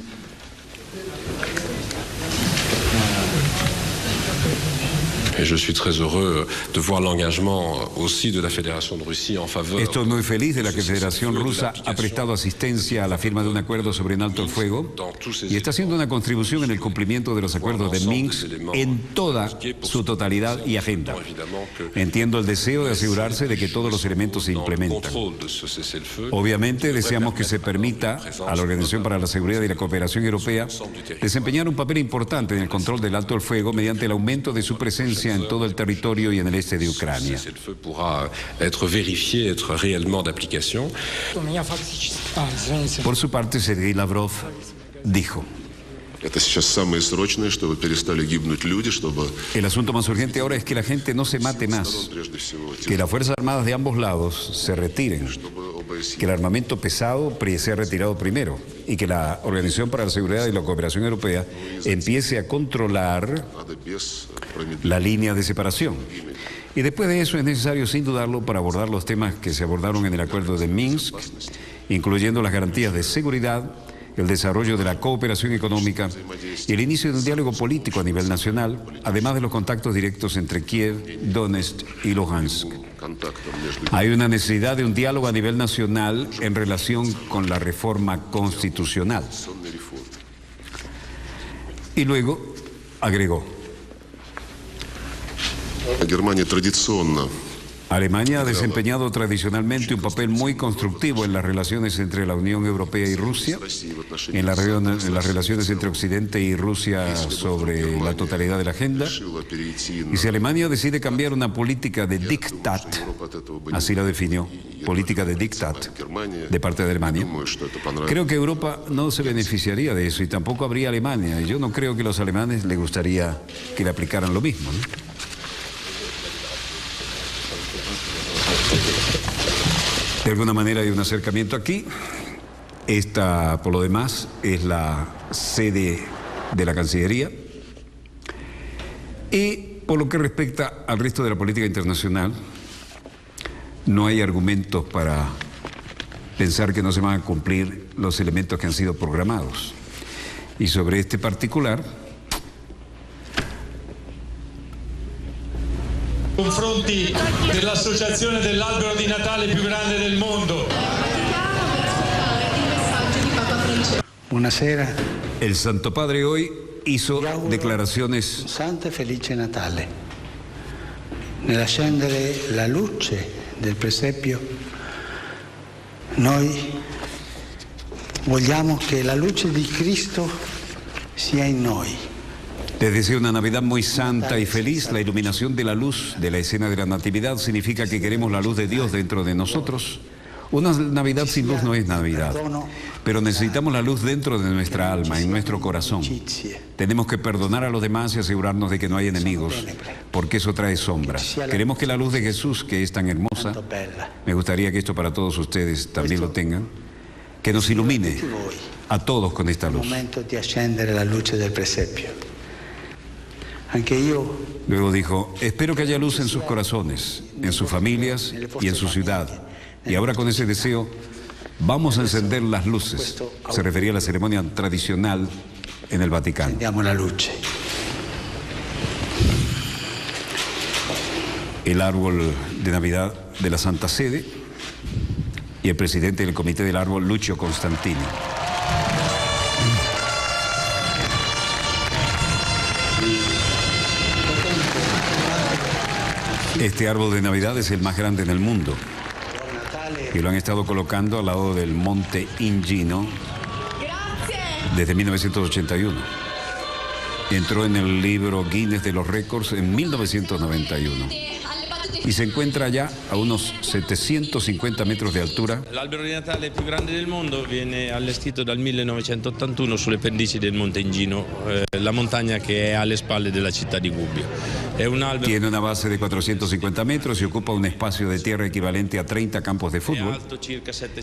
Je suis très heureux de voir l'engagement aussi de la Fédération de Russie en faveur. Estoy muy feliz de la que Federación Rusa ha prestado asistencia a la firma de un acuerdo sobre un alto el fuego y está haciendo una contribución en el cumplimiento de los acuerdos de Minsk en toda su totalidad y agenda. Entiendo el deseo de asegurarse de que todos los elementos se implementan. Obviamente deseamos que se permita a la Organización para la Seguridad y la Cooperación Europea desempeñar un papel importante en el control del alto el fuego mediante el aumento de su presencia en todo el territorio y en el este de Ucrania. Por su parte, Sergei Lavrov dijo: el asunto más urgente ahora es que la gente no se mate más, que las Fuerzas Armadas de ambos lados se retiren, que el armamento pesado sea retirado primero y que la Organización para la Seguridad y la Cooperación Europea empiece a controlar la línea de separación. Y después de eso es necesario, sin dudarlo, para abordar los temas que se abordaron en el acuerdo de Minsk, incluyendo las garantías de seguridad, el desarrollo de la cooperación económica y el inicio de un diálogo político a nivel nacional, además de los contactos directos entre Kiev, Donetsk y Luhansk. Hay una necesidad de un diálogo a nivel nacional en relación con la reforma constitucional. Y luego agregó: Alemania ha desempeñado tradicionalmente un papel muy constructivo en las relaciones entre la Unión Europea y Rusia, en las relaciones entre Occidente y Rusia sobre la totalidad de la agenda. Y si Alemania decide cambiar una política de diktat, así la definió, política de diktat de parte de Alemania, creo que Europa no se beneficiaría de eso y tampoco habría Alemania. Y yo no creo que a los alemanes les gustaría que le aplicaran lo mismo, ¿no? De alguna manera hay un acercamiento aquí. Esta, por lo demás, es la sede de la Cancillería. Y por lo que respecta al resto de la política internacional, no hay argumentos para pensar que no se van a cumplir los elementos que han sido programados. Y sobre este particular, confronti dell'associazione dell'albero di Natale più grande del mondo. Buonasera. El Santo Padre hoy hizo declaraciones. Santo e felice Natale. Nell'accendere la luce del presepio, noi vogliamo che la luce di Cristo sia in noi. Les deseo una Navidad muy santa y feliz. La iluminación de la luz de la escena de la Natividad significa que queremos la luz de Dios dentro de nosotros. Una Navidad sin luz no es Navidad, pero necesitamos la luz dentro de nuestra alma, en nuestro corazón. Tenemos que perdonar a los demás y asegurarnos de que no hay enemigos, porque eso trae sombras. Queremos que la luz de Jesús, que es tan hermosa, me gustaría que esto para todos ustedes también lo tengan, que nos ilumine a todos con esta luz. Momento di accendere la luce del presepio. Luego dijo, espero que haya luz en sus corazones, en sus familias y en su ciudad. Y ahora con ese deseo, vamos a encender las luces. Se refería a la ceremonia tradicional en el Vaticano. Encendiamo la luce. El árbol de Navidad de la Santa Sede y el presidente del Comité del Árbol, Lucio Constantini. Este árbol de Navidad es el más grande en el mundo y lo han estado colocando al lado del Monte Ingino desde 1981. Entró en el libro Guinness de los Récords en 1991 y se encuentra ya a unos 750 metros de altura. L'albero di Natale più grande del mondo viene allestito dal 1981 sulle pendici del Monte Ingino, la montagna che è alle spalle della città di Gubbio. Tiene una base de 450 metros y ocupa un espacio de tierra equivalente a 30 campos de fútbol.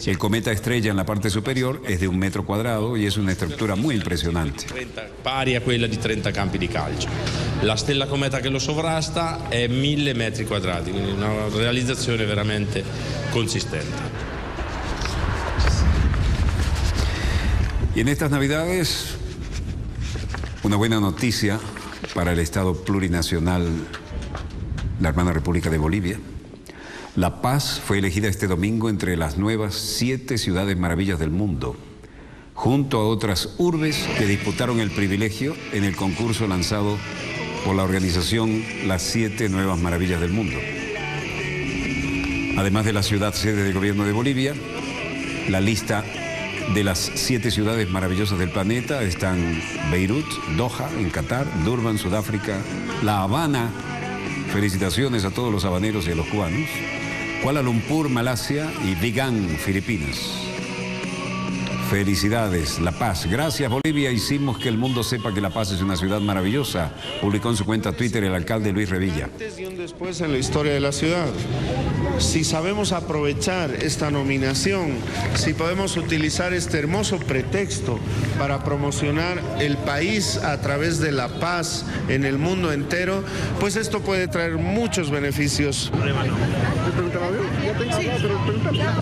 El cometa estrella en la parte superior es de 1 metro cuadrado y es una estructura muy impresionante. Pari a quella di 30 campi di calcio. La stella cometa che lo sovrasta è 1000 metri quadrati, quindi una realizzazione veramente consistente. Y en estas Navidades, una buena noticia para el Estado plurinacional, la hermana República de Bolivia. La Paz fue elegida este domingo entre las nuevas 7 ciudades maravillas del mundo, junto a otras urbes que disputaron el privilegio en el concurso lanzado por la organización Las 7 Nuevas Maravillas del Mundo. Además de la ciudad sede del gobierno de Bolivia, la lista de las 7 ciudades maravillosas del planeta están Beirut, Doha, en Qatar, Durban, Sudáfrica, La Habana, felicitaciones a todos los habaneros y a los cubanos, Kuala Lumpur, Malasia y Vigan, Filipinas. Felicidades, La Paz. Gracias, Bolivia. Hicimos que el mundo sepa que La Paz es una ciudad maravillosa, publicó en su cuenta Twitter el alcalde Luis Revilla. Antes y un después en la historia de la ciudad. Si sabemos aprovechar esta nominación, si podemos utilizar este hermoso pretexto para promocionar el país a través de la paz en el mundo entero, pues esto puede traer muchos beneficios.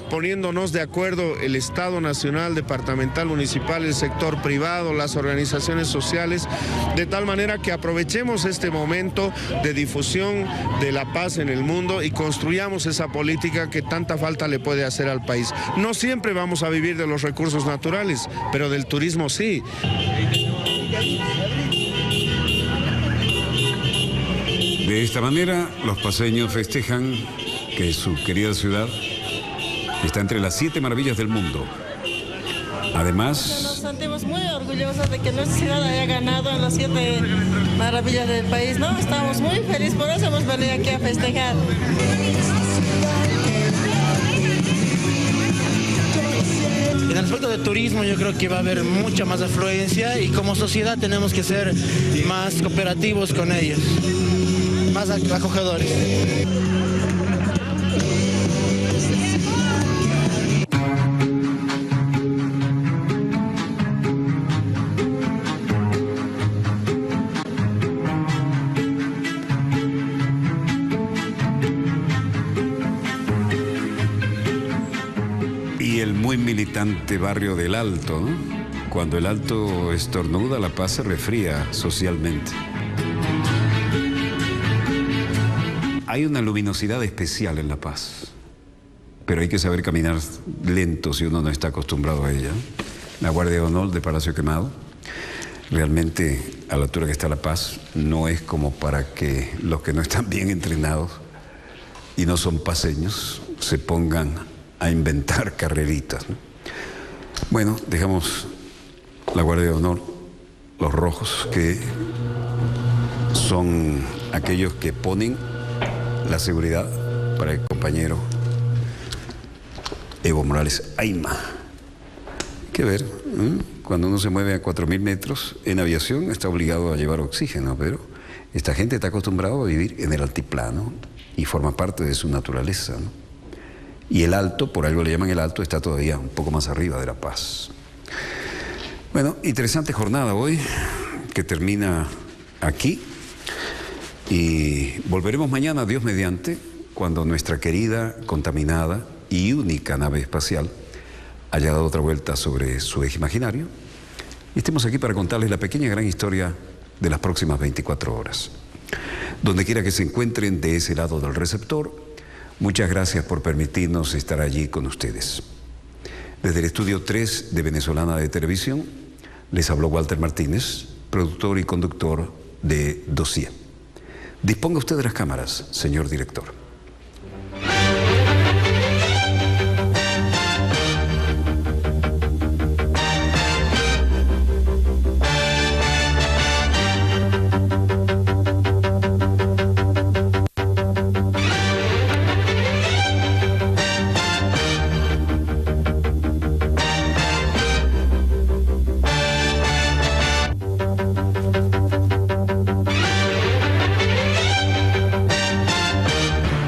Poniéndonos de acuerdo el Estado Nacional, Departamental, Municipal, el sector privado, las organizaciones sociales, de tal manera que aprovechemos este momento de difusión de la paz en el mundo y construyamos esa política que tanta falta le puede hacer al país. No siempre vamos a vivir de los recursos naturales, pero del turismo sí. De esta manera, los paceños festejan que su querida ciudad está entre las 7 maravillas del mundo. Además, nos sentimos muy orgullosos de que nuestra ciudad haya ganado en las 7 maravillas del país, ¿no? Estamos muy felices, por eso hemos venido aquí a festejar. En el aspecto de turismo yo creo que va a haber mucha más afluencia y como sociedad tenemos que ser más cooperativos con ellos, más acogedores. militante barrio del Alto, ¿no? Cuando el Alto estornuda, La Paz se resfría socialmente. Hay una luminosidad especial en La Paz, pero hay que saber caminar lento si uno no está acostumbrado a ella. La Guardia de Honor de Palacio Quemado, realmente a la altura que está La Paz, no es como para que los que no están bien entrenados y no son paceños se pongan a inventar carreritas, ¿no? Bueno, dejamos la Guardia de Honor, los rojos, que son aquellos que ponen la seguridad para el compañero Evo Morales Ayma. Hay que ver, cuando uno se mueve a 4.000 metros en aviación está obligado a llevar oxígeno, pero esta gente está acostumbrada a vivir en el altiplano y forma parte de su naturaleza, ¿no? Y el Alto, por algo le llaman el Alto, está todavía un poco más arriba de La Paz. Bueno, interesante jornada hoy, que termina aquí. Y volveremos mañana, Dios mediante, cuando nuestra querida, contaminada y única nave espacial haya dado otra vuelta sobre su eje imaginario. Y estemos aquí para contarles la pequeña gran historia de las próximas 24 horas. Donde quiera que se encuentren de ese lado del receptor, muchas gracias por permitirnos estar allí con ustedes. Desde el estudio 3 de Venezolana de Televisión, les habló Walter Martínez, productor y conductor de Dossier. Disponga usted de las cámaras, señor director.